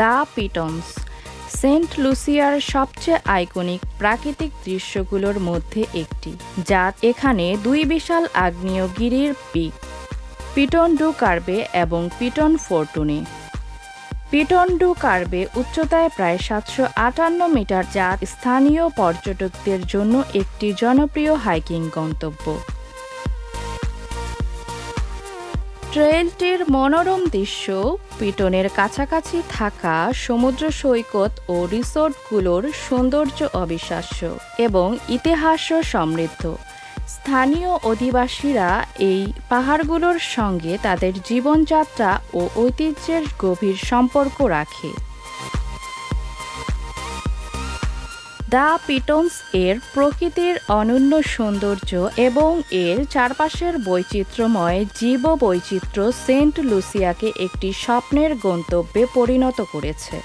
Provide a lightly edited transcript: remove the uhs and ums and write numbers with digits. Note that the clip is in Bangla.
দ্য পিটনস সেন্ট লুসিয়ার সবচেয়ে আইকনিক প্রাকৃতিক দৃশ্যগুলোর মধ্যে একটি, যা এখানে দুই বিশাল আগ্নেয়গিরির পিক, পিটন ডু কার্বে এবং পিটন ফোরটুনে। পিটন ডু কার্বে উচ্চতায় প্রায় 758 মিটার, যা স্থানীয় পর্যটকদের জন্য একটি জনপ্রিয় হাইকিং গন্তব্য। ট্রেইলটির মনোরম দৃশ্য, পিটনের কাছাকাছি থাকা সমুদ্র সৈকত ও রিসোর্টগুলোর সৌন্দর্য অবিশ্বাস্য এবং ইতিহাস সমৃদ্ধ। স্থানীয় অধিবাসীরা এই পাহাড়গুলোর সঙ্গে তাদের জীবনযাত্রা ও ঐতিহ্যের গভীর সম্পর্ক রাখে। দ্য পিটনস এর প্রকৃতির অনন্য সৌন্দর্য এবং এর চারপাশের বৈচিত্র্যময় জীববৈচিত্র্য সেন্ট লুসিয়াকে একটি স্বপ্নের গন্তব্যে পরিণত করেছে।